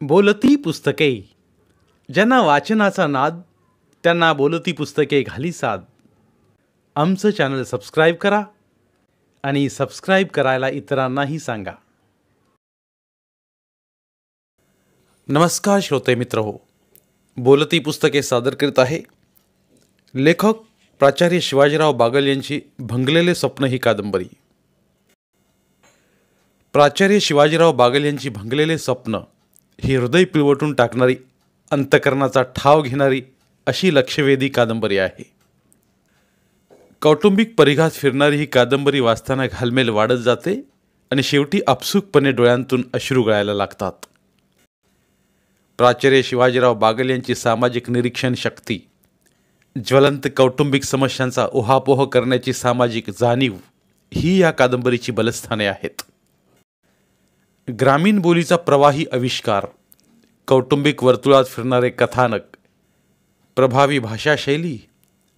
बोलती पुस्तके. ज्यांना वाचनाचा नाद त्यांना बोलती पुस्तके घाली साद. आमचं चॅनल सबस्क्राईब करा आणि सबस्क्राईब करायला इतरांनाही सांगा. नमस्कार श्रोते मित्र हो, बोलती पुस्तके सादर करीत आहे लेखक प्राचार्य शिवाजीराव बागल यांची भंगलेले स्वप्न ही कादंबरी. प्राचार्य शिवाजीराव बागल यांची भंगलेले स्वप्न ही हृदय पिळवटून टाकणारी, अंतकरणाचा ठाव घेणारी अशी लक्षवेधी कादंबरी आहे. कौटुंबिक परिघात फिरणारी ही कादंबरी वाचताना घालमेल वाढत जाते आणि शेवटी आपसुकपणे डोळ्यांतून अश्रू गळायला लागतात. प्राचार्य शिवाजीराव बागल यांची सामाजिक निरीक्षण शक्ती, ज्वलंत कौटुंबिक समस्यांचा उहापोह करण्याची सामाजिक जाणीव ही या कादंबरीची बलस्थाने आहेत. ग्रामीण बोलीचा प्रवाही आविष्कार, कौटुंबिक वर्तुळात फिरणारे कथानक, प्रभावी भाषाशैली,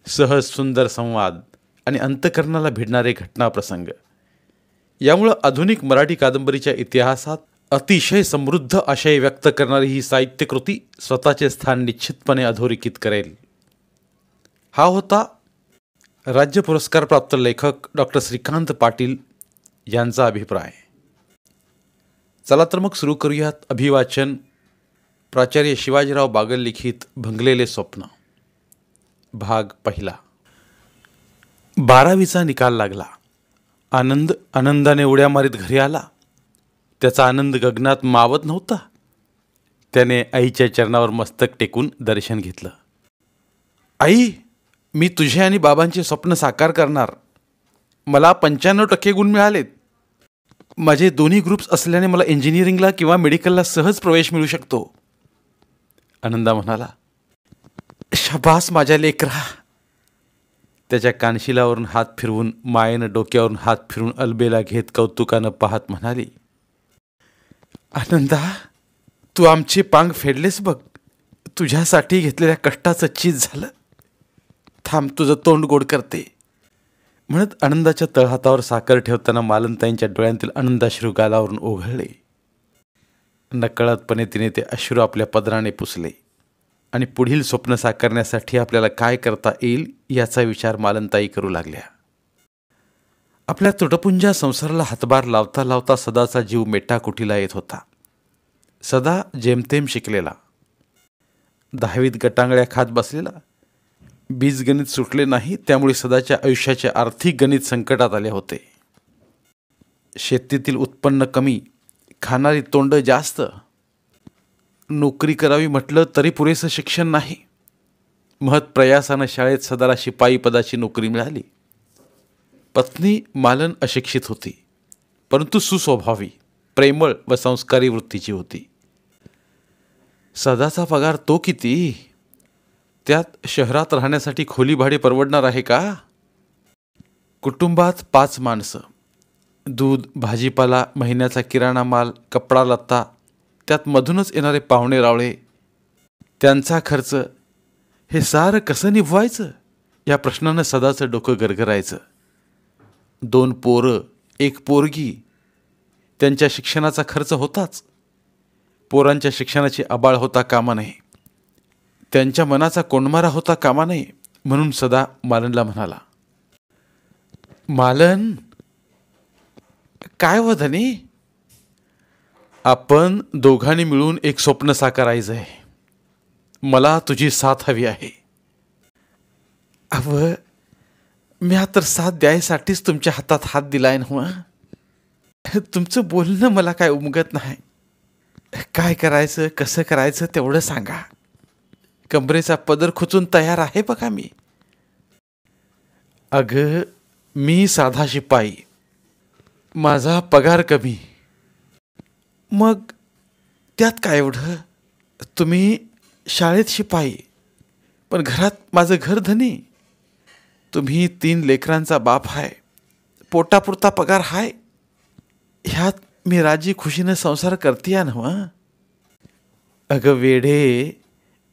सहज सुंदर संवाद आणि अंतकरणाला भिडणारे घटनाप्रसंग यामुळं आधुनिक मराठी कादंबरीच्या इतिहासात अतिशय समृद्ध आशय व्यक्त करणारी ही साहित्यकृती स्वतःचे स्थान निश्चितपणे अधोरेखित करेल. हा होता राज्य पुरस्कारप्राप्त लेखक डॉक्टर श्रीकांत पाटील यांचा अभिप्राय. चला तर मग सुरू करूयात अभिवाचन. प्राचार्य शिवाजीराव बागल लिखित भंगलेले स्वप्न, भाग पहिला. 12वीचा निकाल लागला. आनंदाने उड्या मारीत घरी आला. त्याचा आनंद गगनात मावत नव्हता. त्याने आईच्या चरणावर मस्तक टेकून दर्शन घेतलं. आई, मी तुझे आणि बाबांचे स्वप्न साकार करणार. मला 95% गुण मिळालेत. माझे दोन्ही ग्रुप्स असल्याने मला इंजिनिअरिंगला किंवा मेडिकलला सहज प्रवेश मिळू शकतो. आनंदा म्हणाला. शाबास माझ्या लेकरा. त्याच्या कानशिलावरून हात फिरवून, मायेनं डोक्यावरून हात फिरून अलबेला घेत कौतुकानं पाहत म्हणाली, आनंदा, तू आमचे पांग फेडलेस बघ. तुझ्यासाठी घेतलेल्या कष्टाचं चीज झालं. थांब, तुझं तोंड गोड करते. म्हणत आनंदाच्या तळहातावर साखर ठेवताना मालनताईंच्या डोळ्यांतील आनंदाश्रू गालावरून ओघळले. नकळतपणे तिने ते अश्रू आपल्या पदराने पुसले आणि पुढील स्वप्न साकारण्यासाठी आपल्याला काय करता येईल याचा विचार मालनताई करू लागल्या. आपल्या तुटपुंजा संसाराला हातभार लावता लावता सदाचा जीव मेटाकुटीला येत होता. सदा जेमतेम शिकलेला, 10वीत गटांगळ्या खात बसलेला, बीजगणित सुटले नाही, त्यामुळे सदाच्या आयुष्याचे आर्थिक गणित संकटात आले होते. शेतीतील उत्पन्न कमी, खाणारी तोंड जास्त, नोकरी करावी म्हटलं तरी पुरेसं शिक्षण नाही. महत प्रयासानं शाळेत सदाला शिपाई पदाची नोकरी मिळाली. पत्नी मालन अशिक्षित होती, परंतु सुस्वभावी, प्रेमळ व संस्कारी वृत्तीची होती. सदाचा पगार तो किती? त्यात शहरात राहण्यासाठी खोली भाडे परवडणार आहे का? कुटुंबात 5 माणसं, दूध, भाजीपाला, महिन्याचा किराणा माल, कपडा लत्ता, त्यात मधूनच येणारे पाहुणे रावळे, त्यांचा खर्च, हे सारं कसं निभवायचं या प्रश्नानं सदाचं डोकं गरगरायचं. 2 पोरं, 1 पोरगी, त्यांच्या शिक्षणाचा खर्च होताच. पोरांच्या शिक्षणाची आबाळ होता कामा नये, त्यांच्या मनाचा कोंडमारा होता कामा नये. म्हणून सदा मालनला म्हणाला, मालन, काय हो धनी, आपण दोघांनी मिळून एक स्वप्न साकारायचं आहे. मला तुझी साथ हवी आहे. अव, मी तर साथ द्यायसाठीच तुमच्या हातात हात दिलाय ना. तुमचं बोलणं मला काय उमगत नाही. काय करायचं, कसं करायचं तेवढं सांगा. कमरेचा पदर खुचून तयार आहे बघा मी. अगं, मी साधा शिपाई, माझा पगार कमी. मग त्यात काय एवढं? तुम्ही शाळेत शिपाई, पण घरात माझं घर धनी. तुम्ही 3 लेकरांचा बाप आहे, पोटापुरता पगार हाय. ह्यात मी राजी खुशीनं संसार करते ना. अगं वेडे,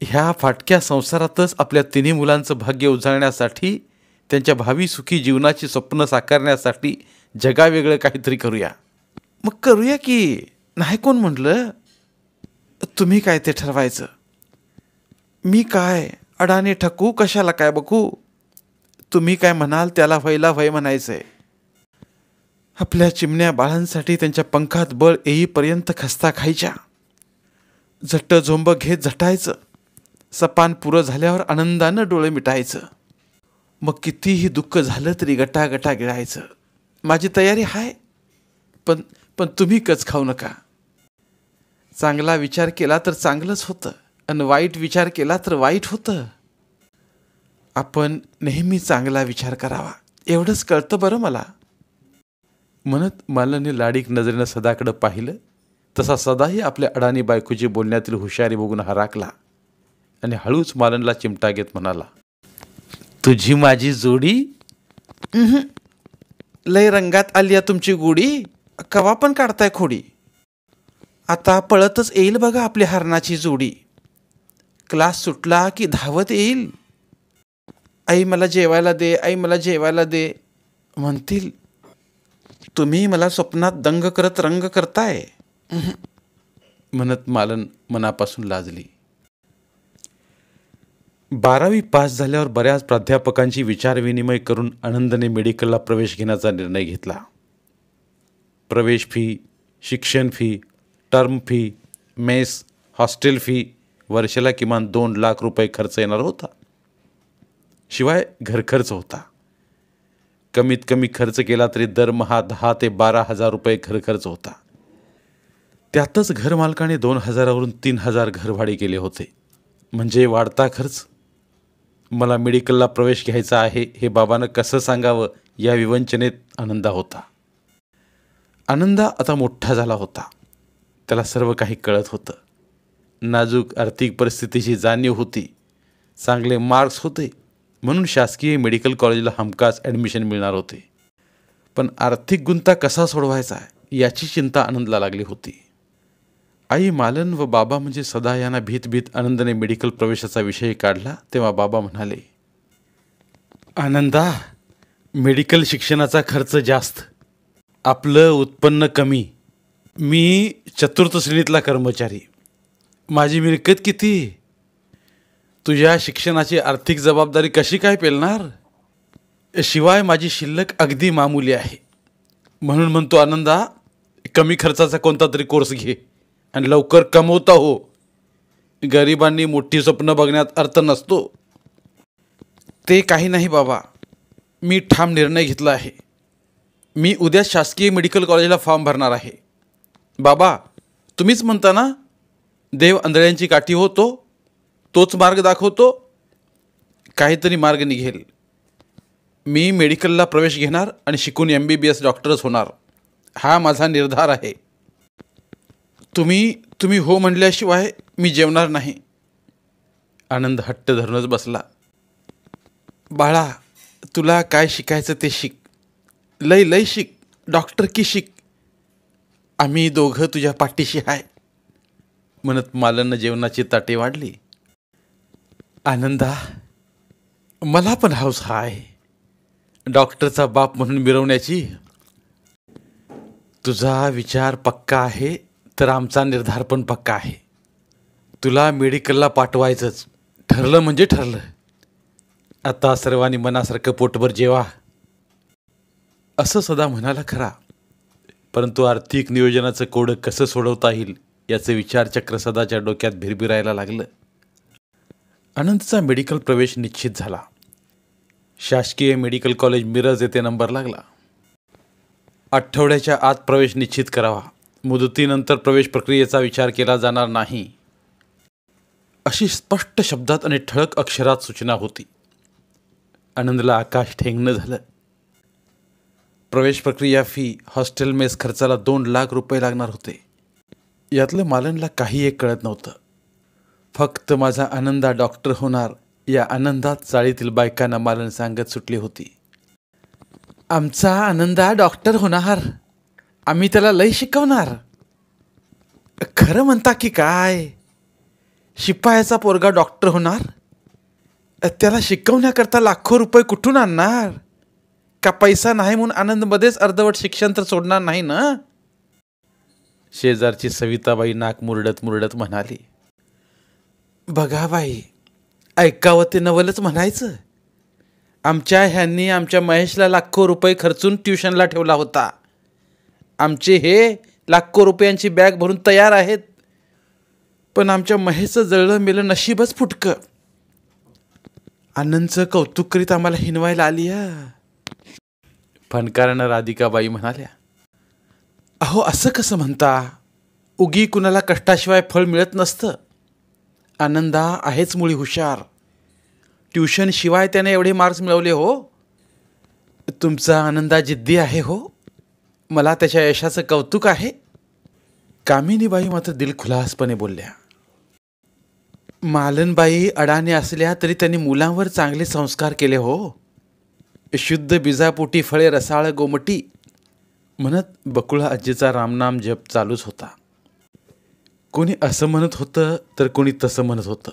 ह्या फाटक्या संसारातच आपल्या 3 मुलांचं भाग्य उजळण्यासाठी, त्यांच्या भावी सुखी जीवनाची स्वप्न साकारण्यासाठी जगावेगळं काहीतरी करूया. मग करूया की, नाही कोण म्हटलं. तुम्ही काय ते ठरवायचं. मी काय अडाणी ठकू, कशाला काय बघू. तुम्ही काय म्हणाल त्याला व्हायला व्हय म्हणायचंय. आपल्या चिमण्या बाळांसाठी त्यांच्या पंखात बळ येईपर्यंत खस्ता खायच्या. झट्ट झोंब घेत झटायचं. सपान पुरं झाल्यावर आनंदानं डोळे मिटायचं. मग कितीही दुःख झालं तरी गटागटा गिळायचं. माझी तयारी आहे. पण पण तुम्ही कच खाऊ नका. चांगला विचार केला तर चांगलंच होतं आणि वाईट विचार केला तर वाईट होतं. आपण नेहमी चांगला विचार करावा एवढंच कळतं बरं मला. म्हणत मालनने लाडीक नजरेनं सदाकडं पाहिलं. तसा सदाही आपल्या अडाणी बायकोची बोलण्यातील हुशारी बघून हराकला आणि हळूच मालनला चिमटा घेत म्हणाला, तुझी माझी जोडी लय रंगात आली आहे तुमची गोडी. कवा पण काढताय खोडी. आता पळतच येईल बघा आपली हरणाची जोडी. क्लास सुटला की धावत येईल. आई मला जेवायला दे, आई मला जेवायला दे म्हणतील. तुम्ही मला स्वप्नात दंग करत रंग करताय म्हणत मालन मनापासून लाजली. 12वी पास झाल्यावर बऱ्याच प्राध्यापकांची विचारविनिमय करून आनंदने मेडिकलला प्रवेश घेण्याचा निर्णय घेतला. प्रवेश फी, शिक्षण fee, term fee, mess, hostel fee वर्षाला किमान 2 लाख रुपये खर्च येणार होता. शिवाय घरखर्च होता. कमीत कमी खर्च केला तरी दरमहा 10 ते 12 हजार रुपये घरखर्च होता. त्यातच घरमालकाने 2,000 वरून 3,000 घरभाडे केले होते. म्हणजे वाढता खर्च. मला मेडिकलला प्रवेश घ्यायचा आहे हे बाबांना कसं सांगावं या विवंचनेत आनंदा होता. आनंदा आता मोठा झाला होता. त्याला सर्व काही कळत होतं. नाजूक आर्थिक परिस्थितीची जाणीव होती. चांगले मार्क्स होते म्हणून शासकीय मेडिकल कॉलेजला हमखास ॲडमिशन मिळणार होते. पण आर्थिक गुंता कसा सोडवायचा याची चिंता आनंदला लागली होती. आई मालन व बाबा म्हणजे सदा यांना भीत भीत आनंदने मेडिकल प्रवेशाचा विषय काढला तेव्हा बाबा म्हणाले, आनंदा, मेडिकल शिक्षणाचा खर्च जास्त, आपलं उत्पन्न कमी. मी 4थी श्रेणीतला कर्मचारी. माझी मिळकत किती. तुझ्या शिक्षणाची आर्थिक जबाबदारी कशी काय पेलणार. शिवाय माझी शिल्लक अगदी मामूली आहे. म्हणून म्हणतो आनंदा, कमी खर्चाचा कोणता तरी कोर्स घे आणि लवकर कमवता हो. गरिबांनी मोठी स्वप्न बघण्यात अर्थ नसतो. ते काही नाही बाबा, मी ठाम निर्णय घेतला आहे. मी उद्या शासकीय मेडिकल कॉलेजला फॉर्म भरणार आहे. बाबा, तुम्हीच म्हणता ना, देव आंधळ्यांची काठी होतो, तोच मार्ग दाखवतो. काहीतरी मार्ग निघेल. मी मेडिकलला प्रवेश घेणार आणि शिकून MBBS डॉक्टरच होणार. हा माझा निर्धार आहे. तुम्ही हो म्हणल्याशिवाय मी जेवणार नाही. आनंद हट्ट धरूनच बसला. बाळा, तुला काय शिकायचं ते शिक. लय लय शिक. डॉक्टर की शिक. आम्ही दोघं तुझ्या पाठीशी आहे म्हणत मालननं जेवणाची ताटे वाढली. आनंदा, मला पण हौस आहे डॉक्टरचा बाप म्हणून मिरवण्याची. तुझा विचार पक्का आहे तर आमचा निर्धार पण पक्का आहे. तुला मेडिकलला पाठवायचंच. ठरलं म्हणजे ठरलं. आता सर्वांनी मनासारखं पोटभर जेवा. असं सदा म्हणाला खरा, परंतु आर्थिक नियोजनाचं कोडं कसं सोडवता येईल याचं विचारचक्र सदाच्या डोक्यात भिरभिरायला लागलं. आनंदचा मेडिकल प्रवेश निश्चित झाला. शासकीय मेडिकल कॉलेज मिरज येथे नंबर लागला. आठवड्याच्या आत प्रवेश निश्चित करावा. मुदतीनंतर प्रवेश प्रक्रियेचा विचार केला जाणार नाही, अशी स्पष्ट शब्दात आणि ठळक अक्षरात सूचना होती. आनंदला आकाश ठेंगणं झालं. प्रवेश प्रक्रिया फी, हॉस्टेल मेस खर्चाला 2 लाख रुपये लागणार होते. यातलं मालनला काही एक कळत नव्हतं. फक्त माझा आनंदा डॉक्टर होणार या आनंदात चाळीतील बायकांना मालन सांगत सुटली होती. आमचा आनंदा डॉक्टर होणार. आम्ही त्याला लय शिकवणार. खरं म्हणता की काय. शिपायाचा पोरगा डॉक्टर होणार. त्याला शिकवण्याकरता लाखो रुपये कुठून आणणार. का पैसा नाही म्हणून आनंदमध्येच अर्धवट शिक्षण तर सोडणार नाही ना. शेजारची सविताबाई नाक मुरडत मुरडत म्हणाली, बघा बाई, ऐकावं ते नवलच म्हणायचं. आमच्या ह्यांनी आमच्या महेशला लाखो रुपये खर्चून ट्युशनला ठेवला होता. आमचे हे लाखो रुपयांची बॅग भरून तयार आहेत, पण आमच्या महेशचं जळलं मेलं नशीबच फुटकं. आनंदचं कौतुक करीत आम्हाला हिनवायला आली. फणकारानं राधिकाबाई म्हणाल्या, अहो असं कसं म्हणता, उगी कुणाला कष्टाशिवाय फळ मिळत नसतं. आनंदा आहेच मुळी हुशार. ट्युशनशिवाय त्याने एवढे मार्क्स मिळवले हो. तुमचा आनंदा जिद्दी आहे हो. मला त्याच्या यशाचं कौतुक आहे. कामिनीबाई मात्र दिलखुलासपणे बोलल्या, मालनबाई अडाणे असल्या तरी त्यांनी मुलांवर चांगले संस्कार केले हो. शुद्ध बिजापोटी फळे रसाळ गोमटी म्हणत बकुळा आजीचा रामनाम जप चालूच होता. कोणी असं म्हणत होतं तर कोणी तसं म्हणत होतं,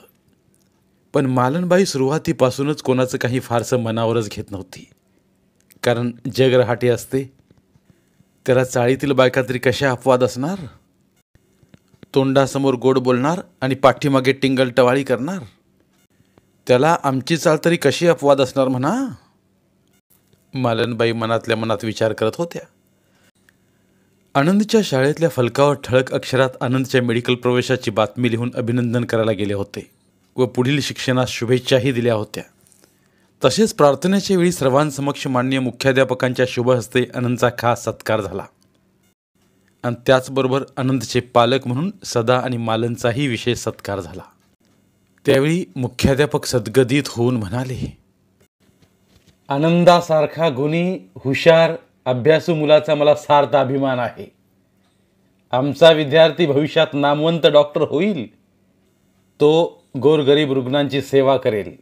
पण मालनबाई सुरुवातीपासूनच कोणाचं काही फारसं मनावरच घेत नव्हती. कारण जग रहाटे असते, त्याला चाळीतील बायका तरी कशा अपवाद असणार. तोंडासमोर गोड बोलणार आणि पाठीमागे टिंगल टवाळी करणार, त्याला आमची चाल तरी कशी अपवाद असणार म्हणा. मालनबाई मनातल्या मनात विचार करत होत्या. आनंदच्या शाळेतल्या फलकावर ठळक अक्षरात आनंदच्या मेडिकल प्रवेशाची बातमी लिहून अभिनंदन करायला गेले होते व पुढील शिक्षणास शुभेच्छाही दिल्या होत्या. तसेच प्रार्थनेच्या वेळी सर्वांसमक्ष माननीय मुख्याध्यापकांच्या शुभहस्ते आनंदचा खास सत्कार झाला आणि त्याचबरोबर आनंदचे पालक म्हणून सदा आणि मालनचाही विशेष सत्कार झाला. त्यावेळी मुख्याध्यापक सद्गदित होऊन म्हणाले, आनंदासारखा गुणी, हुशार, अभ्यासू मुलाचा मला सार्थ अभिमान आहे. आमचा विद्यार्थी भविष्यात नामवंत डॉक्टर होईल. तो गोरगरीब रुग्णांची सेवा करेल.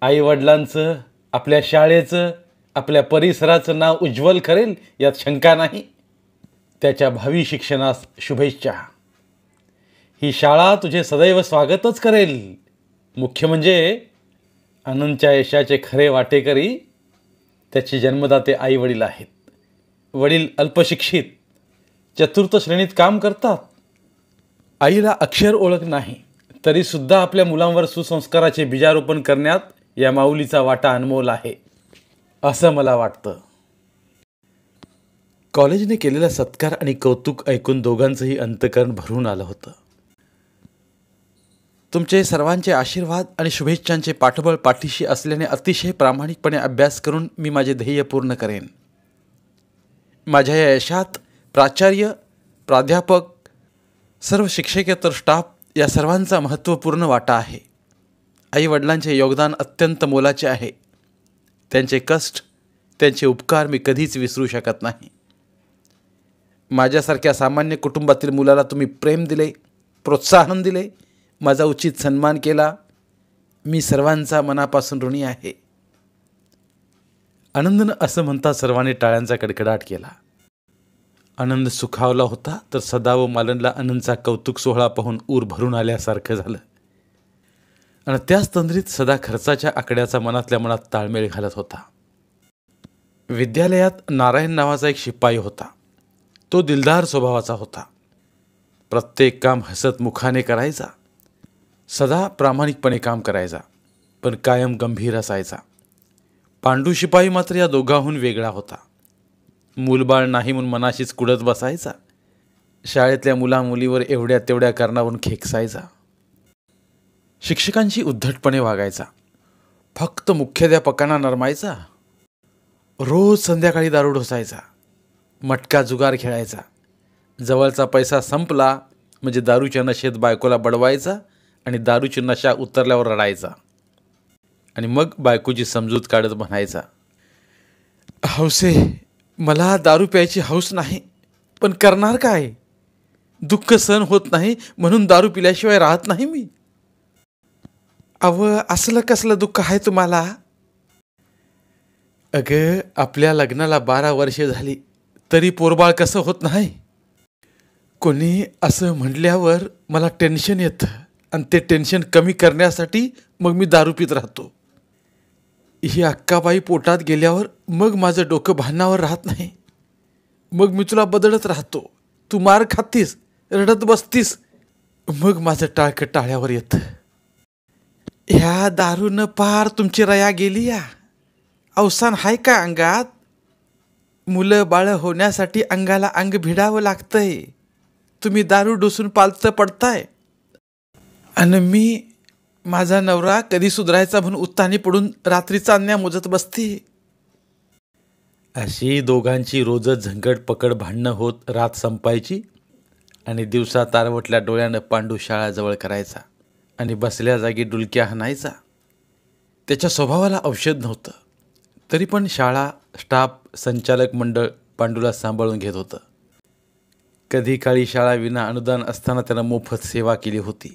आईवडिलांचं, आपल्या शाळेचं, आपल्या परिसराचं नाव उज्ज्वल करेल यात शंका नाही. त्याच्या भावी शिक्षणास शुभेच्छा. ही शाळा तुझे सदैव स्वागतच करेल. मुख्य म्हणजे आनंदच्या यशाचे खरे वाटेकरी त्याचे जन्मदाते आई वडील आहेत. वडील अल्पशिक्षित, चतुर्थ श्रेणीत काम करतात. आईला अक्षर ओळख नाही तरीसुद्धा आपल्या मुलांवर सुसंस्काराचे बीजारोपण करण्यात या माऊलीचा वाटा अनमोल आहे असं मला वाटतं. कॉलेजने केलेला सत्कार आणि कौतुक ऐकून दोघांचंही अंतःकरण भरून आलं होतं. तुमचे सर्वांचे आशीर्वाद आणि शुभेच्छांचे पाठबळ पाठीशी असल्याने अतिशय प्रामाणिकपणे अभ्यास करून मी माझे ध्येय पूर्ण करेन. माझ्या या यशात प्राचार्य, प्राध्यापक, सर्व शिक्षकेतर स्टाफ या सर्वांचा महत्त्वपूर्ण वाटा आहे. आईवडिलांचे योगदान अत्यंत मोलाचे आहे. त्यांचे कष्ट, त्यांचे उपकार मी कधीच विसरू शकत नाही. माझ्यासारख्या सामान्य कुटुंबातील मुलाला तुम्ही प्रेम दिले, प्रोत्साहन दिले, माझा उचित सन्मान केला. मी सर्वांचा मनापासून ऋणी आहे. आनंदनं असं म्हणता सर्वांनी टाळ्यांचा कडकडाट केला. आनंद सुखावला होता तर सदा व मालनला आनंदचा कौतुक सोहळा पाहून ऊर भरून आल्यासारखं झालं आणि त्याच तंद्रीत सदा खर्चाच्या आकड्याचा मनातल्या मनात ताळमेळ घालत होता. विद्यालयात नारायण नावाचा एक शिपाई होता. तो दिलदार स्वभावाचा होता. प्रत्येक काम हसत मुखाने करायचा. सदा प्रामाणिकपणे काम करायचा, पण कायम गंभीर असायचा. पांडू शिपाई मात्र या दोघांहून वेगळा होता. मूलबाळ नाही म्हणून मनाशीच कुडत बसायचा. शाळेतल्या मुलामुलीवर एवढ्या तेवढ्या कारणावरून खेकसायचा. शिक्षकांशी उद्धटपणे वागायचा. फक्त मुख्याध्यापकांना नरमायचा. रोज संध्याकाळी दारू ढोसायचा. मटका जुगार खेळायचा. जवळचा पैसा संपला म्हणजे दारूच्या नशेत बायकोला बडवायचा आणि दारूची नशा उतरल्यावर रडायचा आणि मग बायकोची समजूत काढत म्हणायचा, हौसे, मला दारू प्यायची हौस नाही, पण करणार काय? दुःख सहन होत नाही म्हणून दारू पिल्याशिवाय राहत नाही मी. असलं कसलं दुःख आहे तुम्हाला? अगं, आपल्या लग्नाला 12 वर्षे झाली तरी पोरबाळ कसं होत नाही? कोणी असं म्हटल्यावर मला टेन्शन येतं आणि ते टेन्शन कमी करण्यासाठी मग मी दारू पित राहतो. ही अक्काबाई पोटात गेल्यावर मग माझं डोकं भानावर राहत नाही. मग मी तुला बदलत राहतो. तू मार खातीस, रडत बसतीस. मग माझं टाळकं टाळ्यावर येतं. ह्या दारूनं पार तुमची रया गेली या. अवसान हाय का अंगात? मुलं बाळं होण्यासाठी अंगाला अंग भिडावं लागतंय. तुम्ही दारू डोसून पालतं पडताय. आणि मी माझा नवरा कधी सुधारायचा म्हणून उत्तानी पडून रात्री चांदण्या मोजत बसती. अशी दोघांची रोजच झंगट पकड भांडणं होत रात संपायची आणि दिवसा तारवटल्या डोळ्यानं पांडू शाळाजवळ करायचा आणि बसल्या जागी डुलक्या हाणायचा. त्याच्या स्वभावाला औषध नव्हतं, तरी पण शाळा, स्टाफ, संचालक मंडळ पांडूला सांभाळून घेत होतं. कधी काळी शाळा विना अनुदान असताना त्यानं मोफत सेवा केली होती.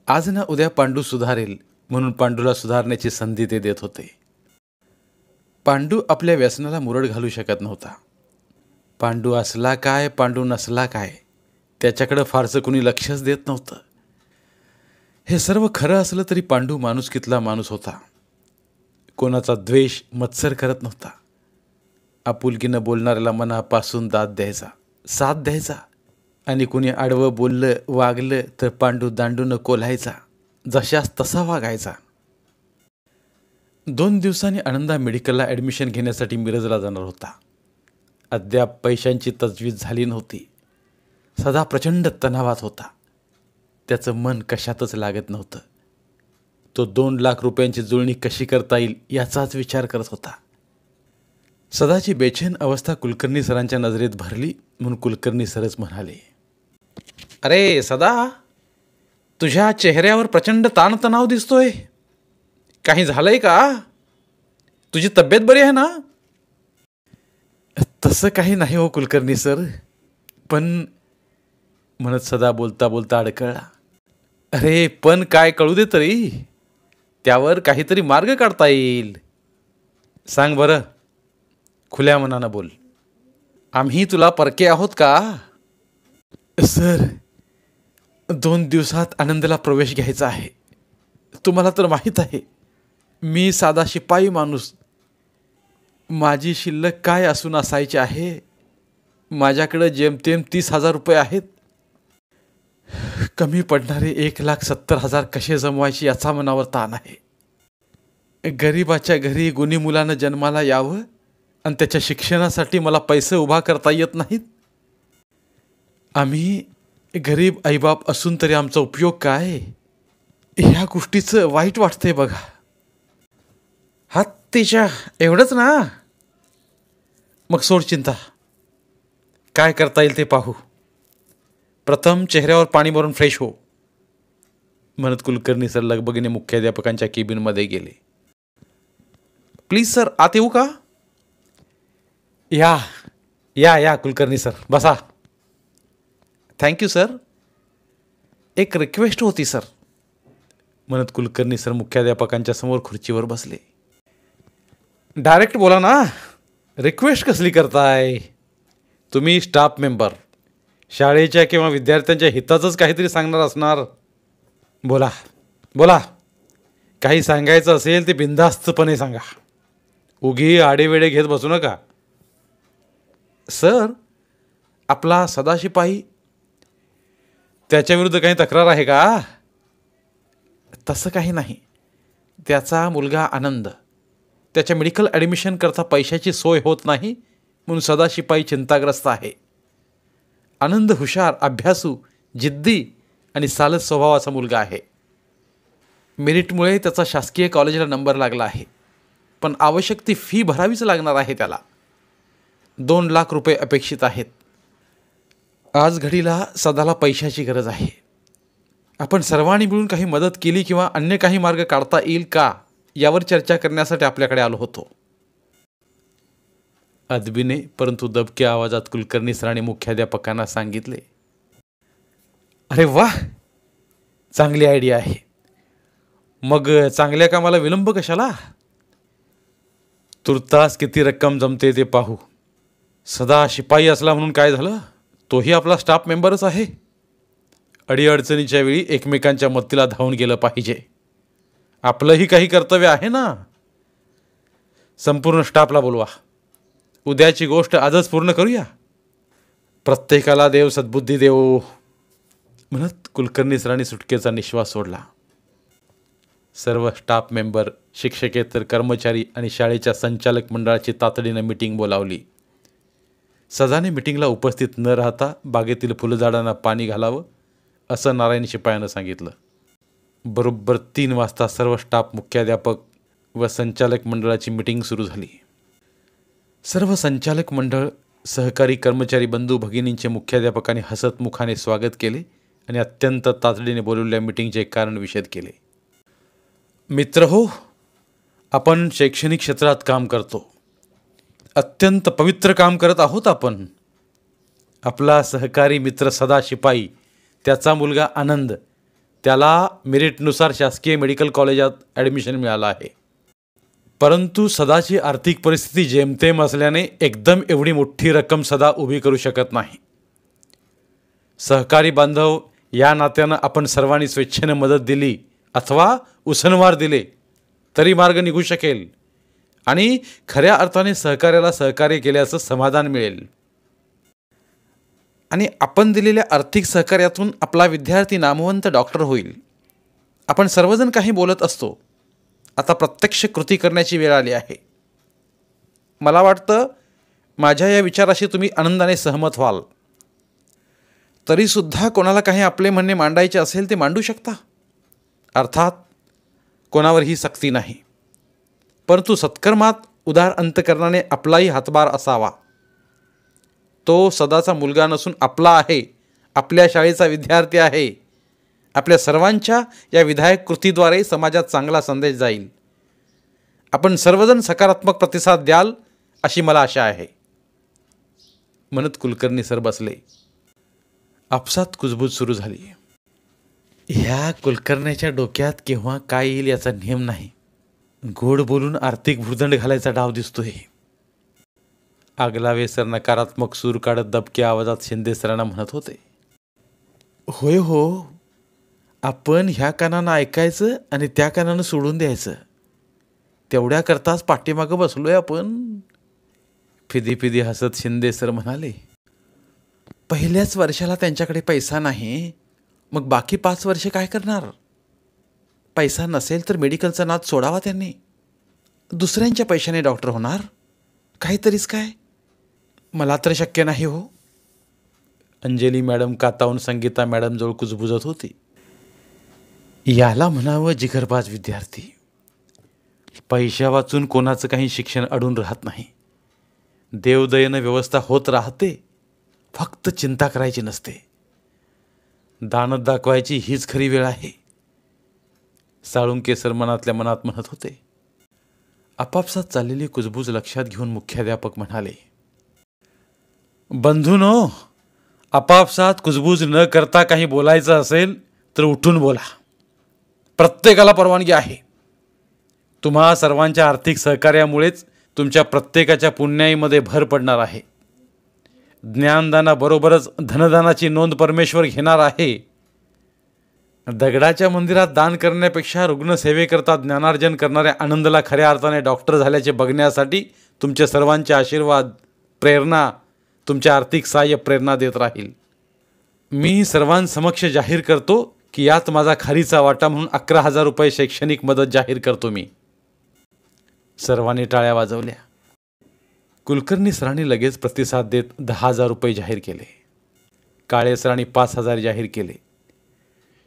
आज ना उद्या पांडू सुधारेल म्हणून पांडूला सुधारण्याची संधी ते देत होते. पांडू आपल्या व्यसनाला मुरड घालू शकत नव्हता. पांडू असला काय, पांडू नसला काय, त्याच्याकडं फारसं कुणी लक्षच देत नव्हतं. हे सर्व खरं असलं तरी पांडू माणुसकीतला माणूस होता. कोणाचा द्वेष, मत्सर करत नव्हता. आपुलकीनं बोलणाऱ्याला मनापासून दाद द्यायचा, साथ द्यायचा. आणि कुणी आडवं बोललं, वागलं तर पांडू दांडून कोल्हायचा, जशास तसा वागायचा. 2 दिवसांनी आनंदा मेडिकलला ॲडमिशन घेण्यासाठी मिरजला जाणार होता. अद्याप पैशांची तजवीज झाली नव्हती. सदा प्रचंड तणावात होता. त्याचं मन कशातच लागत नव्हतं. तो 2 लाख रुपयांची जुळणी कशी करता येईल याचाच विचार करत होता. सदाची बेचैन अवस्था कुलकर्णी सरांच्या नजरेत भरली म्हणून कुलकर्णी सरच म्हणाले, अरे सदा, तुझ्या चेहऱ्यावर प्रचंड ताणतणाव दिसतोय. काही झालंय का? तुझी तब्येत बरी आहे ना? तसं काही नाही हो कुलकर्णी सर, पण म्हणत सदा बोलता बोलता अडकळला. अरे पण काय कळू दे तरी, त्यावर काहीतरी मार्ग काढता येईल. सांग बरं, खुल्या मनानं बोल. आम्ही तुला परके आहोत का? सर, 2 दिवसात आनंदला प्रवेश घ्यायचा आहे. तुम्हाला तर माहीत आहे, मी साधा शिपाई माणूस. माझी शिल्लक काय असून असायची आहे. माझ्याकडे जेमतेम 30,000 रुपये आहेत. कमी पडणारे 1,70,000 कसे जमवायचे याचा मनावर ताण आहे. गरीबाच्या घरी गुणी मुलानं जन्माला यावं आणि त्याच्या शिक्षणासाठी मला पैसे उभा करता येत नाहीत. आम्ही गरीब आईबाप असून तरी आमचा उपयोग काय? ह्या गोष्टीचं वाईट वाटतंय बघा. हत्तीच्या एवढंच ना? मग सोड चिंता, काय करता येईल ते पाहू. प्रथम चेहऱ्यावर पाणी मारून फ्रेश हो, म्हणत कुलकर्णी सर लगबगीने मुख्याध्यापकांच्या केबिनमध्ये गेले. प्लीज सर, आत येऊ का? या या या कुलकर्णी सर, बसा. Thank you sir. एक रिक्वेस्ट होती सर, म्हणत कुलकर्णी सर मुख्याध्यापकांच्या समोर खुर्चीवर बसले. डायरेक्ट बोला ना, रिक्वेस्ट कसली करताय? तुम्ही स्टाफ मेंबर, शाळेच्या किंवा विद्यार्थ्यांच्या हिताचंच काहीतरी सांगणार असणार. बोला बोला, काही सांगायचं असेल ते बिनधास्तपणे सांगा. उगी आडेवेडे घेत बसू नका. सर, आपला सदाशिपाई, त्याच्याविरुद्ध काही तक्रार आहे का? तसं काही नाही. त्याचा मुलगा आनंद, त्याच्या मेडिकल ॲडमिशन करता पैशाची सोय होत नाही म्हणून सदाशिपाई चिंताग्रस्त आहे. आनंद हुशार, अभ्यासू, जिद्दी आणि सालस स्वभावाचा मुलगा आहे. मेरिटमुळे त्याचा शासकीय कॉलेजला नंबर लागला आहे, पण आवश्यक ती फी भरावीच लागणार आहे त्याला. 2 लाख रुपये अपेक्षित आहेत. आज घडीला सदाला पैशाची गरज आहे. आपण सर्वांनी मिळून काही मदत केली किंवा अन्य काही मार्ग काढता येईल का यावर चर्चा करण्यासाठी आपल्याकडे आलो होतो. अदबीने परंतु दबक्या आवाजात कुलकर्णी सरांनी मुख्याध्यापकांना सांगितले. अरे वाह, चांगली आयडिया आहे. मग चांगल्या कामाला विलंब कशाला? तुर्तास किती रक्कम जमते ते पाहू. सदा शिपाई असला म्हणून काय झालं, तोही आपला स्टाफ मेंबरच आहे. अडीअडचणीच्या वेळी एकमेकांच्या मदतीला धावून गेलं पाहिजे. आपलंही काही कर्तव्य आहे ना. संपूर्ण स्टाफला बोलवा. उद्याची गोष्ट आजच पूर्ण करूया. प्रत्येकाला देव सद्बुद्धी देवो म्हणत कुलकर्णी सरांनी सुटकेचा निश्वास सोडला. सर्व स्टाफ मेंबर, शिक्षकेतर कर्मचारी आणि शाळेच्या संचालक मंडळाची तातडीनं मीटिंग बोलावली. सदाने मीटिंगला उपस्थित न राहता बागेतील फुलझाडांना पाणी घालावं असं नारायण शिपायानं सांगितलं. बरोबर 3 वाजता सर्व स्टाफ, मुख्याध्यापक व संचालक मंडळाची मीटिंग सुरू झाली. सर्व संचालक मंडळ, सहकारी कर्मचारी बंधू भगिनींचे मुख्याध्यापकांनी हसतमुखाने स्वागत केले आणि अत्यंत तातडीने बोलवलेल्या मीटिंगचे कारण विशद केले. मित्र हो, आपण शैक्षणिक क्षेत्रात काम करतो. अत्यंत पवित्र काम करत आहोत आपण. आपला सहकारी मित्र सदा शिपाई, त्याचा मुलगा आनंद, त्याला मेरिटनुसार शासकीय मेडिकल कॉलेजात ॲडमिशन मिळालं आहे. परंतु सदाची आर्थिक परिस्थिती जेमतेम असल्याने एकदम एवढी मोठी रक्कम सदा उभी करू शकत नाही. सहकारी बांधव या नात्यानं आपण सर्वांनी स्वेच्छेनं मदत दिली अथवा उसनवार दिले तरी मार्ग निघू शकेल आणि खऱ्या अर्थाने सहकार्याला सहकार्य केल्याचं समाधान मिळेल. आणि आपण दिलेल्या आर्थिक सहकार्यातून आपला विद्यार्थी नामवंत डॉक्टर होईल. आपण सर्वजण काही बोलत असतो, आता प्रत्यक्ष कृती करण्याची वेळ आली आहे. मला वाटतं माझ्या या विचाराशी तुम्ही आनंदाने सहमत व्हाल. तरीसुद्धा कोणाला काही आपले म्हणणे मांडायचे असेल ते मांडू शकता. अर्थात कोणावरही सक्ती नाही, परंतु सत्कर्मात उदार अंतकरणाने आपलाही हातभार असावा. तो सदाचा मुलगा नसून आपला आहे, आपल्या शाळेचा विद्यार्थी आहे. आपल्या सर्वांच्या या विधायक कृतीद्वारे समाजात चांगला संदेश जाईल. आपण सर्वजण सकारात्मक प्रतिसाद द्याल अशी मला आशा आहे म्हणत कुलकर्णी सर बसले. आपसात कुजबूज सुरू झाली. ह्या कुलकर्ण्याच्या डोक्यात केव्हा काय येईल याचा नियम नाही. गोड बोलून आर्थिक भुर्दंड घालायचा डाव दिसतोय. आगलावे सर नकारात्मक सूर काढत दबक्या आवाजात शिंदे सरांना म्हणत होते. होय हो, आपण ह्या कानानं ऐकायचं आणि त्या कानानं सोडून द्यायचं. तेवढ्याकरताच पाठीमागं बसलोय आपण. फिदी फिदी हसत शिंदे सर म्हणाले. पहिल्याच वर्षाला त्यांच्याकडे पैसा नाही, मग बाकी 5 वर्षे काय करणार? पैसा नसेल तर मेडिकलचा नाद सोडावा त्यांनी. दुसऱ्यांच्या पैशाने डॉक्टर होणार, काहीतरीच काय. मला तर शक्य नाही हो. अंजली मॅडम कातावून संगीता मॅडमजवळ कुजबुजत होती. याला म्हणावं जिगरबाज विद्यार्थी. पैशा वाचून कोणाचं काही शिक्षण अडून राहत नाही. देवदयेनं व्यवस्था होत राहते, फक्त चिंता करायची नसते. दानत दाखवायची हीच खरी वेळ आहे. साळुंके सर मनातल्या मनात म्हणत होते. आपापसात चाललेली कुजबूज लक्षात घेऊन मुख्याध्यापक म्हणाले. बंधूनो, आपापसात कुजबूज न करता काही बोलायचं असेल तर उठून बोला. प्रत्येकाला परवानगी आहे. तुम्हा सर्वांच्या आर्थिक सहकार्यामुळेच तुमच्या प्रत्येकाच्या पुण्याईमध्ये भर पडणार आहे. ज्ञानदानाबरोबरच धनदानाची नोंद परमेश्वर घेणार आहे. दगडाच्या मंदिरात दान करण्यापेक्षा रुग्णसेवेकरता ज्ञानार्जन करणाऱ्या आनंदला खऱ्या अर्थाने डॉक्टर झाल्याचे बघण्यासाठी तुमचे सर्वांचे आशीर्वाद, प्रेरणा, तुमच्या आर्थिक सहाय्य प्रेरणा देत राहील. मी सर्वांसमक्ष जाहीर करतो की यात माझा खारीचा वाटा म्हणून 11,000 रुपये शैक्षणिक मदत जाहीर करतो मी. सर्वांनी टाळ्या वाजवल्या. कुलकर्णी सरांनी लगेच प्रतिसाद देत 10,000 रुपये जाहीर केले. काळे सरांनी 5,000 जाहीर केले.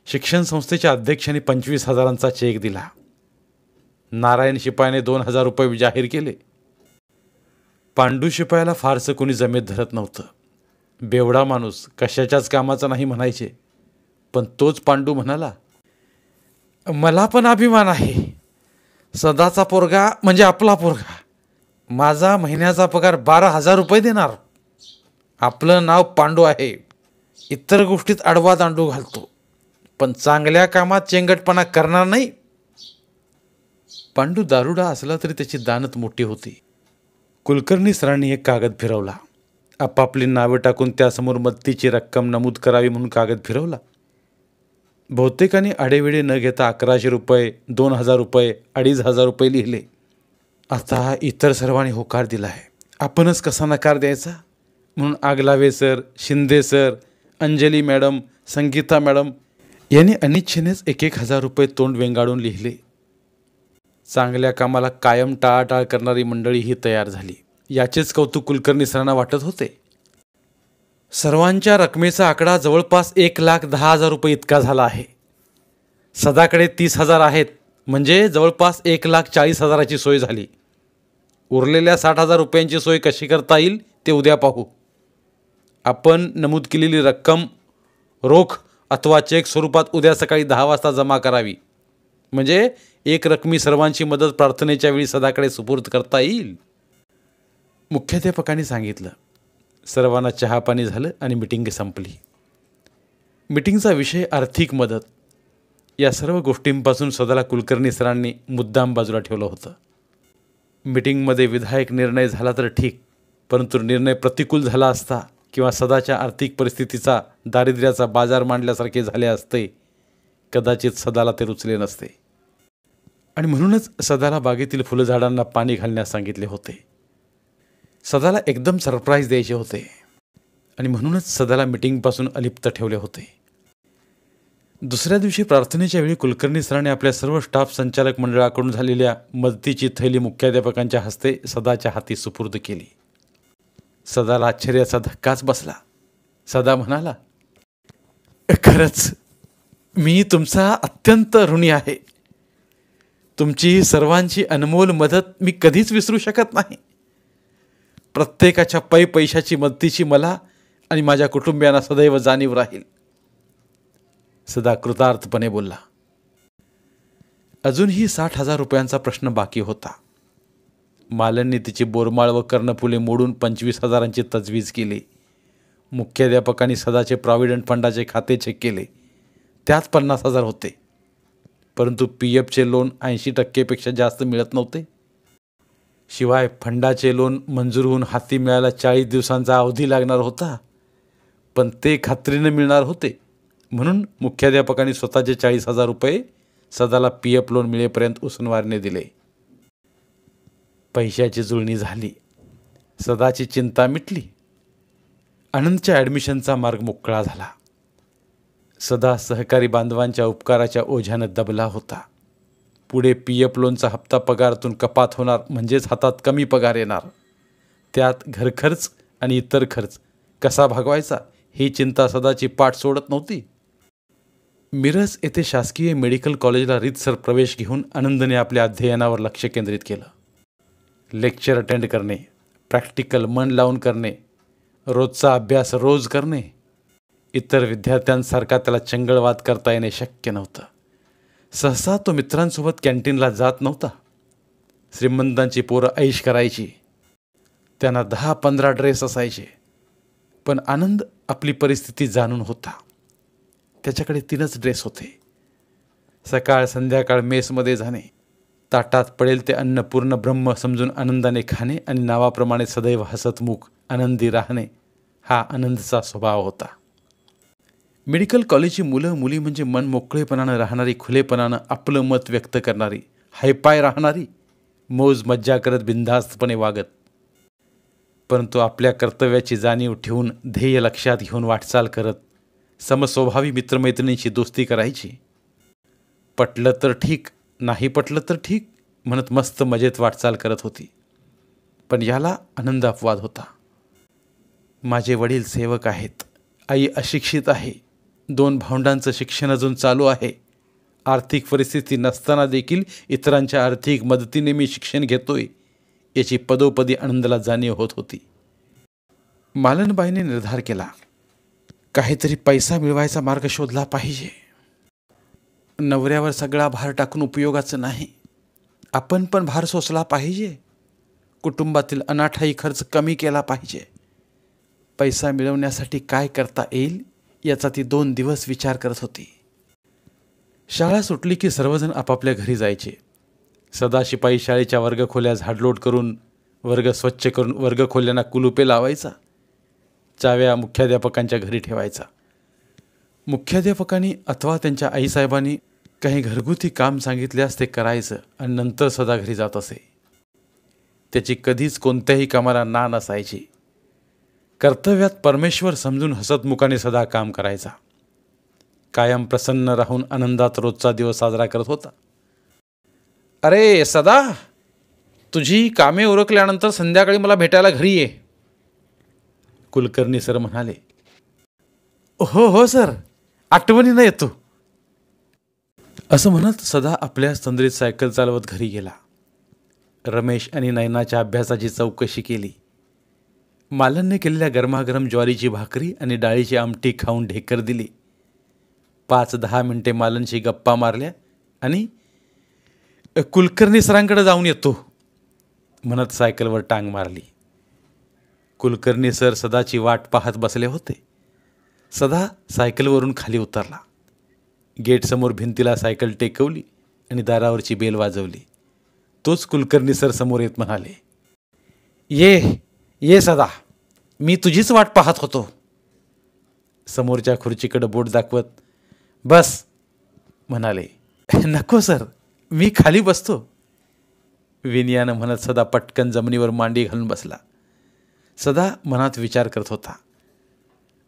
शिक्षण संस्थेच्या अध्यक्षांनी 25,000चा चेक दिला. नारायण शिपायाने 2,000 रुपये जाहीर केले. पांडू शिपायाला फारसं कोणी जमेत धरत नव्हतं. बेवडा माणूस, कशाच्याच कामाचा नाही म्हणायचे. पण तोच पांडू म्हणाला, मला पण अभिमान आहे. सदाचा पोरगा म्हणजे आपला पोरगा. माझा महिन्याचा पगार 12,000 रुपये देणार. आपलं नाव पांडू आहे. इतर गोष्टीत आडवा दांडू घालतो, पण चांगल्या कामात चेंगटपणा करणार नाही. पांडू दारुडा असला तरी त्याची दानत मोठी होती. कुलकर्णी सरांनी एक कागद फिरवला. आपापली नावं टाकून त्यासमोर मदतीची रक्कम नमूद करावी म्हणून कागद फिरवला. बहुतेकांनी आडेवेळे न घेता 1,100 रुपये, 2,000 रुपये, 2,500 रुपये लिहिले. आता इतर सर्वांनी होकार दिला आहे. आपणच कसा नकार द्यायचा? म्हणून Aglave sir, Shinde sir, Anjali madam, Sangita madam यांनी अनिच्छेनेच 1,000 रुपये तोंड वेंगाळून लिहिले. चांगल्या कामाला कायम टाळाटाळ करणारी मंडळीही तयार झाली. याचेच कौतुक कुलकर्णी सरांना वाटत होते. सर्वांच्या रकमेचा आकडा जवळपास 1,10,000 रुपये इतका झाला आहे. सदाकडे 30,000 आहेत, म्हणजे जवळपास 1,40,000ची सोय झाली. उरलेल्या 60,000 रुपयांची सोय कशी करता येईल ते उद्या पाहू. आपण नमूद केलेली रक्कम रोख अथवा चेक स्वरूपात उद्या सकाळी 10 वाजता जमा करावी, म्हणजे एक रकमी सर्वांची मदत प्रार्थनेच्या वेळी सदाकडे सुपूर्द करता येईल. मुख्याध्यापकांनी सांगितलं. सर्वांना चहापाणी झालं आणि मिटिंग संपली. मिटिंगचा विषय आर्थिक मदत. या सर्व गोष्टींपासून सदाला कुलकर्णी सरांनी मुद्दाम बाजूला ठेवलं होतं. मिटिंगमध्ये विधायक निर्णय झाला तर ठीक, परंतु निर्णय प्रतिकूल झाला असता किंवा सदाच्या आर्थिक परिस्थितीचा दारिद्र्याचा बाजार मांडल्यासारखे झाले असते, कदाचित सदाला ते रुचले नसते. आणि म्हणूनच सदाला बागेतील फुलझाडांना पाणी घालण्यास सांगितले होते. सदाला एकदम सरप्राईज द्यायचे होते आणि म्हणूनच सदाला मिटिंगपासून अलिप्त ठेवले होते. दुसऱ्या दिवशी प्रार्थनेच्या वेळी कुलकर्णी सरांनी आपल्या सर्व स्टाफ संचालक मंडळाकडून झालेल्या मदतीची थैली मुख्याध्यापकांच्या हस्ते सदाच्या हाती सुपूर्द केली. सदाला आश्चर्याचा धक्काच बसला. सदा म्हणाला, खरंच मी तुमचा अत्यंत ऋणी आहे. तुमची सर्वांची अनमोल मदत मी कधीच विसरू शकत नाही. प्रत्येकाच्या पैशाची मदतीची मला आणि माझ्या कुटुंबियांना सदैव जाणीव राहील. सदा कृतार्थपणे बोलला. अजूनही 60,000 रुपयांचा प्रश्न बाकी होता. मालनने तिची बोरमाळ व कर्णफुले मोडून 25,000ची तजवीज केली. मुख्याध्यापकांनी सदाचे प्रॉव्हिडंट फंडाचे खाते चेक केले. त्यात 50,000 होते, परंतु PFचे लोन 80% जास्त मिळत नव्हते. शिवाय फंडाचे लोन मंजूर होऊन हाती मिळायला 40 दिवसांचा अवधी लागणार होता, पण ते खात्रीने मिळणार होते. म्हणून मुख्याध्यापकांनी स्वतःचे 40,000 रुपये सदाला PF लोन मिळेपर्यंत उसनवारीने दिले. पैशाची जुळणी झाली. सदाची चिंता मिटली. आनंदच्या ॲडमिशनचा मार्ग मोकळा झाला. सदा सहकारी बांधवांच्या उपकाराच्या ओझ्यानं दबला होता. पुढे PF लोनचा हप्ता पगारातून कपात होणार, म्हणजेच हातात कमी पगार येणार. त्यात घरखर्च आणि इतर खर्च कसा भागवायचा ही चिंता सदाची पाठ सोडत नव्हती. मिरज येथे शासकीय मेडिकल कॉलेजला रीतसर प्रवेश घेऊन आनंदने आपल्या अध्ययनावर लक्ष केंद्रित केलं. लेक्चर अटेंड करणे, प्रॅक्टिकल मन लावून करणे, रोजचा अभ्यास रोज करणे. इतर विद्यार्थ्यांसारखा त्याला चंगळवाद करता येणे शक्य नव्हतं. सहसा तो मित्रांसोबत कॅन्टीनला जात नव्हता. श्रीमंतांची पोरं ऐश करायची, त्यांना 10-15 ड्रेस असायचे. पण आनंद आपली परिस्थिती जाणून होता. त्याच्याकडे 3च ड्रेस होते. सकाळ संध्याकाळ मेसमध्ये जाणे, ताटात पडेल ते अन्न पूर्ण ब्रह्म समजून आनंदाने खाणे आणि नावाप्रमाणे सदैव हसतमुख आनंदी राहणे हा आनंदचा स्वभाव होता. मेडिकल कॉलेजची मुलं मुली म्हणजे मन मोकळेपणानं राहणारी, खुलेपणानं आपलं मत व्यक्त करणारी, हायपाय राहणारी, मौज मज्जा करत बिनधास्तपणे वागत. परंतु आपल्या कर्तव्याची जाणीव ठेवून ध्येय लक्षात घेऊन वाटचाल करत समस्वभावी मित्रमैत्रिणींची दोस्ती करायची. पटलं तर ठीक, नाही पटलं तर ठीक म्हणत मस्त मजेत वाटचाल करत होती. पण याला आनंद अपवाद होता. माझे वडील सेवक आहेत, आई अशिक्षित आहे, 2 भावंडांचं शिक्षण अजून चालू आहे. आर्थिक परिस्थिती नसताना देखील इतरांच्या आर्थिक मदतीने मी शिक्षण घेतोय याची पदोपदी आनंदाला जाणीव होत होती. मालनबाईने निर्धार केला, काहीतरी पैसा मिळवायचा मार्ग शोधला पाहिजे. नवऱ्यावर सगळा भार टाकून उपयोगाचं नाही. आपण पण भार सोसला पाहिजे. कुटुंबातील अनाठाई खर्च कमी केला पाहिजे. पैसा मिळवण्यासाठी काय करता येईल याचा ती 2 दिवस विचार करत होती. शाळा सुटली की सर्वजण आपापल्या घरी जायचे. सदा शिपाई शाळेच्या वर्गखोल्या झाडलोट करून, वर्ग स्वच्छ करून वर्गखोल्यांना कुलुपे लावायचा. चाव्या मुख्याध्यापकांच्या घरी ठेवायचा. मुख्याध्यापकांनी अथवा त्यांच्या आईसाहेबांनी काही घरगुती काम सांगितल्यास ते करायचं आणि नंतर सदा घरी जात असे. त्याची कधीच कोणत्याही कामाला ना नसायची. कर्तव्यात परमेश्वर समजून हसतमुखाने सदा काम करायचा. कायम प्रसन्न राहून आनंदात रोजचा दिवस साजरा करत होता. अरे सदा, तुझी कामे उरकल्यानंतर संध्याकाळी मला भेटायला घरी ये, कुलकर्णी सर म्हणाले. हो हो सर, आठवणीनं येतो, असं म्हणत सदा आपल्या तंद्रीत सायकल चालवत घरी गेला. रमेश आणि नयनाच्या अभ्यासाची चौकशी केली. मालनने केलेल्या गरमागरम ज्वारीची भाकरी आणि डाळीची आमटी खाऊन ढेकर दिली. 5-10 मिनिटे मालनशी गप्पा मारल्या आणि कुलकर्णी सरांकडे जाऊन येतो म्हणत सायकलवर टांग मारली. कुलकर्णी सर सदाची वाट पाहत बसले होते. सदा सायकलवरून खाली उतरला. गेटसमोर भिंतीला सायकल टेकवली आणि दारावरची बेल वाजवली. तोच कुलकर्णी सर समोर येत म्हणाले, ये ये सदा, मी तुझीच वाट पाहत होतो. समोरच्या खुर्चीकडे बोट दाखवत बस म्हणाले. नको सर, मी खाली बसतो, विनयानं म्हणत सदा पटकन जमिनीवर मांडी घालून बसला. सदा मनात विचार करत होता.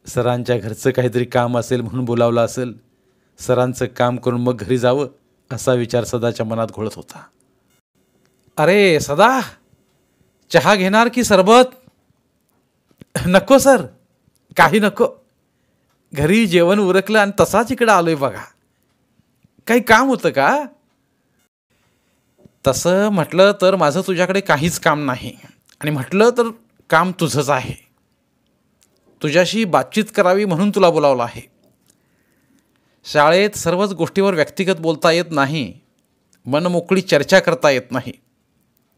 सरांच्या घरचं काहीतरी काम असेल म्हणून बोलावलं असेल. सरांचं काम करून मग घरी जावं असा विचार सदाच्या मनात घोळत होता. अरे सदा, चहा घेणार की सरबत? नको सर, काही नको, घरी जेवण उरकलं आणि तसाच इकडं आलोय बघा. काही काम होतं का? तसं म्हटलं तर माझं तुझ्याकडे काहीच काम नाही, आणि म्हटलं तर काम तुझंच आहे. तुझ्याशी बातचीत करावी म्हणून तुला बोलावलं आहे. शाळेत सर्वच गोष्टीवर व्यक्तिगत बोलता येत नाही, मनमोकळी चर्चा करता येत नाही.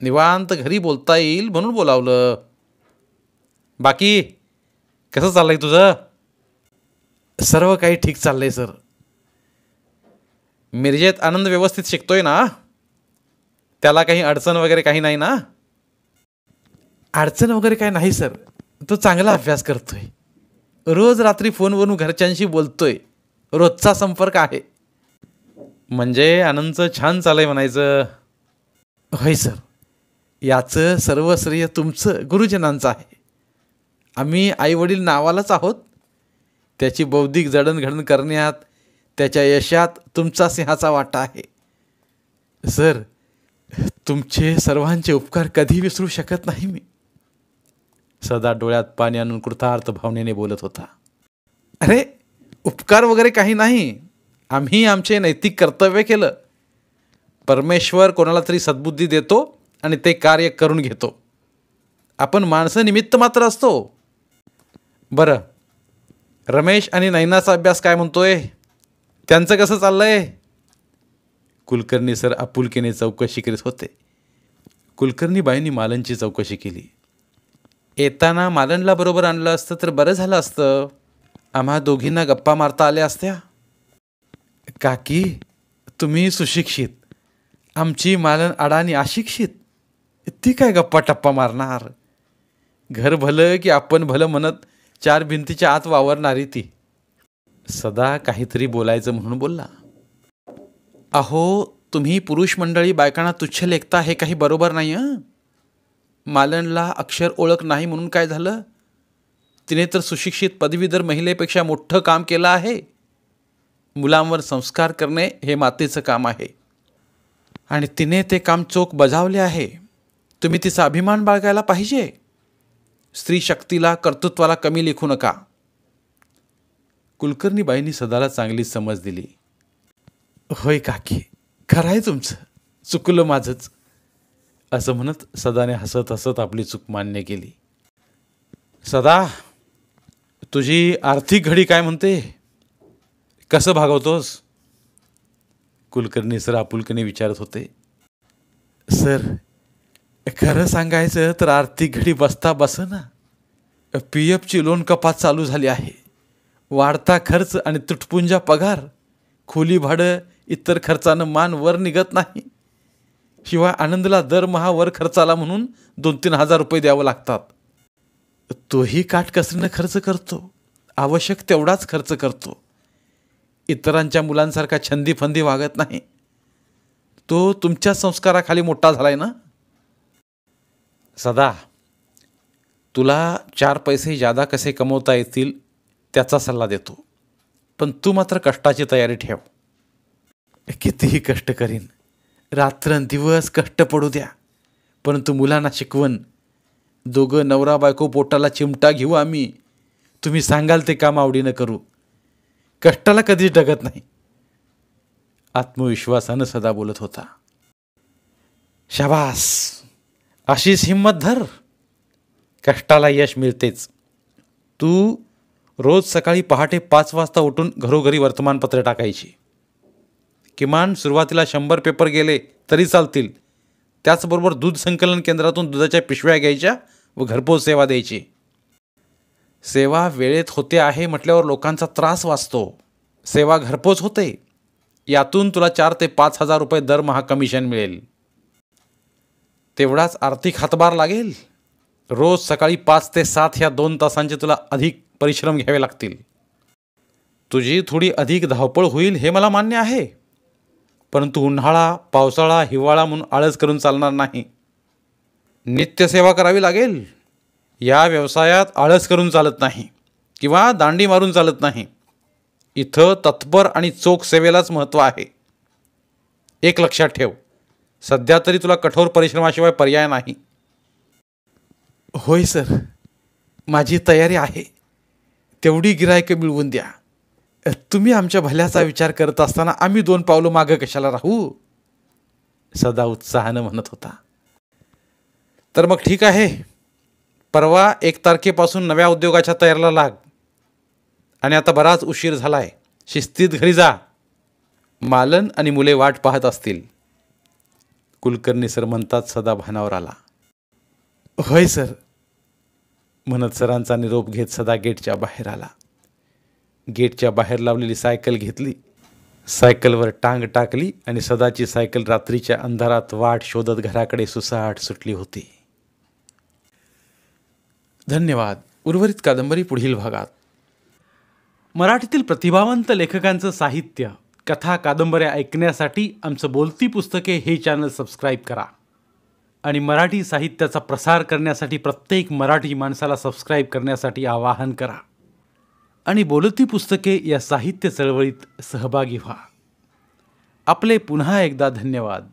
निवांत घरी बोलता येईल म्हणून बोलावलं. बाकी कसं चाललंय तुझं? सर्व काही ठीक चाललंय सर. मिरजेत आनंद व्यवस्थित शिकतोय ना? त्याला काही अडचण वगैरे काही नाही ना? अडचण वगैरे काही नाही सर, तो चांगला अभ्यास करतोय. रोज रात्री फोनवरून घरच्यांशी बोलतोय. रोजचा संपर्क आहे. म्हणजे आनंदचं छान चाललंय म्हणायचं. होय सर, याचं सर्व श्रेय तुमचं गुरुजनांचं आहे. आम्ही आईवडील नावालाच आहोत. त्याची बौद्धिक जडणघडण करण्यात, त्याच्या यशात तुमचा सिंहाचा वाटा आहे. सर, तुमचे सर्वांचे उपकार कधी विसरू शकत नाही मी. सदा डोळ्यात पाणी आणून कृतार्थ भावनेने बोलत होता. अरे उपकार वगैरे काही नाही, आम्ही आमचे नैतिक कर्तव्य केलं. परमेश्वर कोणाला तरी सद्बुद्धी देतो आणि ते कार्य करून घेतो. आपण माणसं निमित्त मात्र असतो. बरं, रमेश आणि नयनाचा अभ्यास काय म्हणतोय? त्यांचं कसं चाललंय? कुलकर्णी सर आपुलकीने चौकशी करीत होते. कुलकर्णीबाईंनी मालनची चौकशी केली. येताना मालनला बरोबर आणलं असतं तर बरं झालं असतं. आम्हा दोघींना गप्पा मारता आल्या असत्या. काकी, तुम्ही सुशिक्षित, आमची मालन अडाणी अशिक्षित. ती काय गप्पा टप्पा मारणार? घर भलं की आपण भलं म्हणत 4 भिंतीच्या आत वावरणारी ती. सदा काहीतरी बोलायचं म्हणून बोलला. अहो, तुम्ही पुरुष मंडळी बायकांना तुच्छ लेखता, हे काही बरोबर नाही हं. मालनला अक्षर ओळख नाही म्हणून काय झालं? तिने तर सुशिक्षित पदवीधर महिलेपेक्षा मोठं काम केलं आहे. मुलांवर संस्कार करणे हे मातेचं काम आहे, आणि तिने ते काम चोख बजावले आहे. तुम्ही तिचा अभिमान बाळगायला पाहिजे. स्त्री शक्तीला, कर्तृत्वाला कमी लेखू नका. कुलकर्णीबाईंनी सदाला चांगली समज दिली. होय काकी, खरं आहे तुमचं, चुकलं माझंच, असं म्हणत सदाने हसत हसत आपली चूक मान्य केली. सदा, तुझी आर्थिक घडी काय म्हणते? कसं भागवतोस? कुलकर्णी सर आपुलकीने विचारत होते. सर, खरं सांगायचं तर आर्थिक घडी बसता बसना. PFची लोन कपात चालू झाली आहे. वाढता खर्च आणि तुटपुंजा पगार, खोली भाडं, इतर खर्चानं मान वर निघत नाही. शिवाय आनंदला दरमहा वर खर्चाला म्हणून 2-3 हजार रुपये द्यावं लागतात. तोही काटकसरीनं खर्च करतो, आवश्यक तेवढाच खर्च करतो. इतरांच्या मुलांसारखा छंदी फंदी वागत नाही. तो तुमच्या संस्काराखाली मोठा झालाय ना. सदा, तुला 4 पैसे जादा कसे कमवता येतील त्याचा सल्ला देतो, पण तू मात्र कष्टाची तयारी ठेव. कितीही कष्ट करीन, रात्रंदिवस कष्ट पडू द्या, परंतु मुलांना शिकवण. दोघं नवरा बायको पोटाला चिमटा घेऊ आम्ही. तुम्ही सांगाल ते काम आवडीनं करू. कष्टाला कधीच डगत नाही. आत्मविश्वासानं सदा बोलत होता. शाबास, अशीच हिंमत धर. कष्टाला यश मिळतेच. तू रोज सकाळी पहाटे 5 वाजता उठून घरोघरी वर्तमानपत्र टाकायची. किमान सुरुवातीला 100 पेपर गेले तरी चालतील. त्याचबरोबर दूध संकलन केंद्रातून दुधाच्या पिशव्या घ्यायच्या व घरपोच सेवा द्यायची. सेवा वेळेत होते आहे म्हटल्यावर लोकांचा त्रास वाचतो. सेवा घरपोच होते. यातून तुला 4 ते 5 हजार रुपये दरमहा कमिशन मिळेल. तेवढाच आर्थिक हातभार लागेल. रोज सकाळी 5 ते 7 ह्या 2 तासांचे तुला अधिक परिश्रम घ्यावे लागतील. तुझी थोडी अधिक धावपळ होईल हे मला मान्य आहे, परंतु उन्हाळा, पावसाळा, हिवाळा म्हणून आळस करून चालणार नाही. नित्यसेवा करावी लागेल. या व्यवसायात आळस करून चालत नाही किंवा दांडी मारून चालत नाही. इथं तत्पर आणि चोख सेवेलाच महत्त्व आहे. एक लक्षात ठेव, सध्या तरी तुला कठोर परिश्रमाशिवाय पर्याय नाही. होय सर, माझी तयारी आहे. तेवढी गिरायकं मिळवून द्या. तुम्ही आमच्या भल्याचा विचार करत असताना आम्ही 2 पावलं मागं कशाला राहू? सदा उत्साहानं म्हणत होता. तर मग ठीक आहे, परवा 1 तारखेपासून नव्या उद्योगाच्या तयारीला लाग. आणि आता बराच उशीर झालाय. शिस्तीत घरी जा. मालन आणि मुले वाट पाहत असतील. कुलकर्णी सर म्हणतात सदा भानावर आला. होय सर म्हणत सरांचा निरोप घेत सदा गेटच्या बाहेर आला. गेटच्या बाहेर लावलेली सायकल घेतली. सायकलवर टांग टाकली आणि सदाची सायकल रात्रीच्या अंधारात वाट शोधत घराकडे सुसाट सुटली होती. धन्यवाद. उर्वरित कादंबरी पुढील भागात. मराठीतील प्रतिभावंत लेखकांचं साहित्य, कथा, कादंबऱ्या ऐकण्यासाठी आमचं बोलती पुस्तके हे चॅनल सबस्क्राईब करा. आणि मराठी साहित्याचा प्रसार करण्यासाठी प्रत्येक मराठी माणसाला सबस्क्राईब करण्यासाठी आवाहन करा. आणि बोलती पुस्तके या साहित्य चळवळीत सहभागी व्हा. आपले पुन्हा एकदा धन्यवाद.